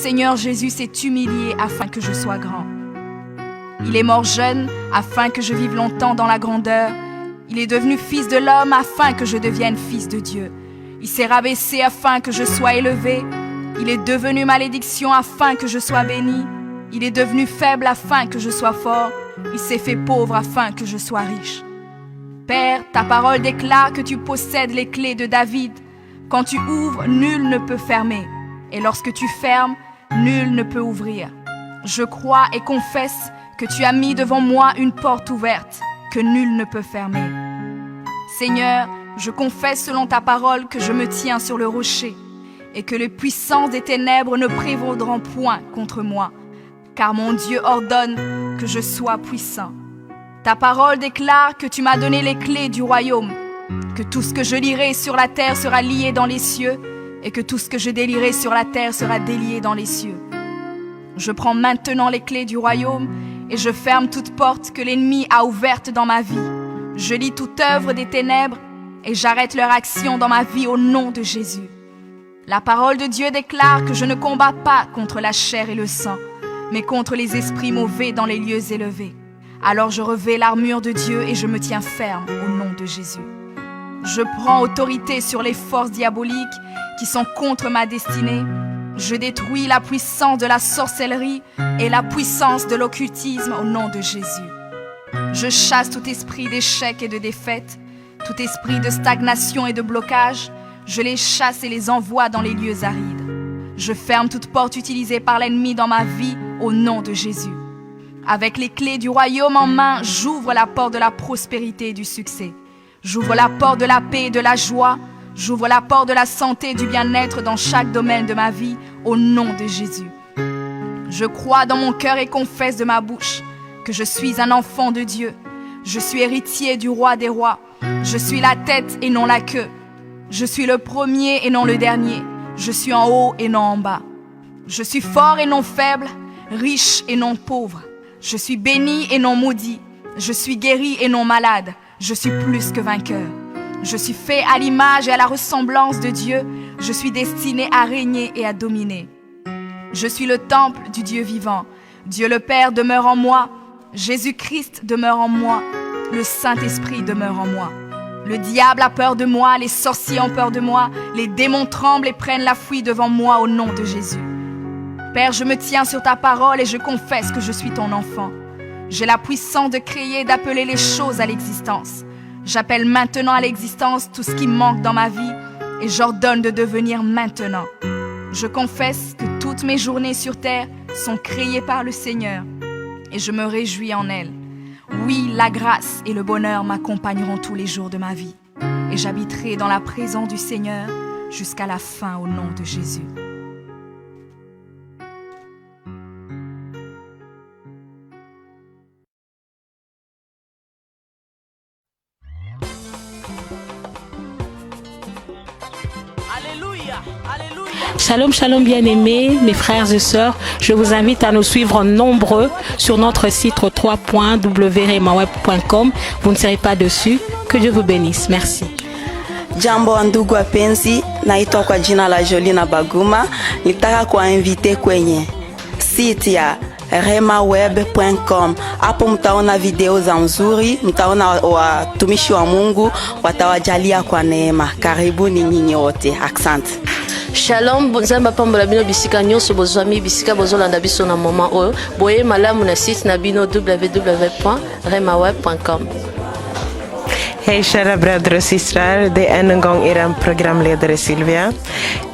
Seigneur Jésus s'est humilié afin que je sois grand. Il est mort jeune afin que je vive longtemps dans la grandeur. Il est devenu fils de l'homme afin que je devienne fils de Dieu. Il s'est rabaissé afin que je sois élevé. Il est devenu malédiction afin que je sois béni. Il est devenu faible afin que je sois fort. Il s'est fait pauvre afin que je sois riche. Père, ta parole déclare que tu possèdes les clés de David. Quand tu ouvres, nul ne peut fermer. Et lorsque tu fermes, nul ne peut ouvrir. Je crois et confesse que tu as mis devant moi une porte ouverte que nul ne peut fermer. Seigneur, je confesse selon ta parole que je me tiens sur le rocher et que les puissances des ténèbres ne prévaudront point contre moi, car mon Dieu ordonne que je sois puissant. Ta parole déclare que tu m'as donné les clés du royaume, que tout ce que je lierai sur la terre sera lié dans les cieux et que tout ce que je délierai sur la terre sera délié dans les cieux. Je prends maintenant les clés du royaume et je ferme toute porte que l'ennemi a ouverte dans ma vie. Je lis toute œuvre des ténèbres et j'arrête leur action dans ma vie au nom de Jésus. La parole de Dieu déclare que je ne combats pas contre la chair et le sang, mais contre les esprits mauvais dans les lieux élevés. Alors je revêts l'armure de Dieu et je me tiens ferme au nom de Jésus. Je prends autorité sur les forces diaboliques qui sont contre ma destinée. Je détruis la puissance de la sorcellerie et la puissance de l'occultisme au nom de Jésus. Je chasse tout esprit d'échec et de défaite, tout esprit de stagnation et de blocage. Je les chasse et les envoie dans les lieux arides. Je ferme toute porte utilisée par l'ennemi dans ma vie au nom de Jésus. Avec les clés du royaume en main, j'ouvre la porte de la prospérité et du succès. J'ouvre la porte de la paix et de la joie. J'ouvre la porte de la santé et du bien-être dans chaque domaine de ma vie, au nom de Jésus. Je crois dans mon cœur et confesse de ma bouche que je suis un enfant de Dieu. Je suis héritier du roi des rois. Je suis la tête et non la queue. Je suis le premier et non le dernier. Je suis en haut et non en bas. Je suis fort et non faible, riche et non pauvre. Je suis béni et non maudit. Je suis guéri et non malade. Je suis plus que vainqueur. Je suis fait à l'image et à la ressemblance de Dieu. Je suis destiné à régner et à dominer. Je suis le temple du Dieu vivant. Dieu le Père demeure en moi. Jésus-Christ demeure en moi. Le Saint-Esprit demeure en moi. Le diable a peur de moi, les sorciers ont peur de moi, les démons tremblent et prennent la fuite devant moi au nom de Jésus. Père, je me tiens sur ta parole et je confesse que je suis ton enfant. J'ai la puissance de créer et d'appeler les choses à l'existence. J'appelle maintenant à l'existence tout ce qui manque dans ma vie et j'ordonne de devenir maintenant. Je confesse que toutes mes journées sur terre sont créées par le Seigneur et je me réjouis en elles. Oui, la grâce et le bonheur m'accompagneront tous les jours de ma vie et j'habiterai dans la présence du Seigneur jusqu'à la fin au nom de Jésus. Shalom, shalom bien-aimés, mes frères et sœurs. Je vous invite à nous suivre nombreux sur notre site www.remaweb.com. Vous ne serez pas dessus. Que Dieu vous bénisse. Merci. Jambo ndugu wapenzi, naitwa kwa jina la Jolina Baguma. Nitaka kuwainvite kwenye site ya remaweb.com. Hapo mtaona video za nzuri, mtaona watumishi wa Mungu watawajalia kwa neema. Karibuni nyinyi wote. Asante. Shalom, bonzamba pambola bino bisika nyonso bozwami bisika bozolanda biso na moment oyo. Boye malamu na site na bino www.remaweb.com. Hej kära bröder och systrar, det är än en gång er programledare Sylvia.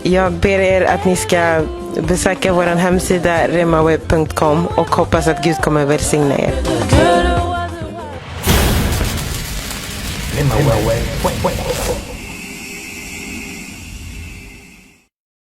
Jag ber er att ni ska besöka vår hemsida remaweb.com och hoppas att Gud kommer välsigna er. remaweb.com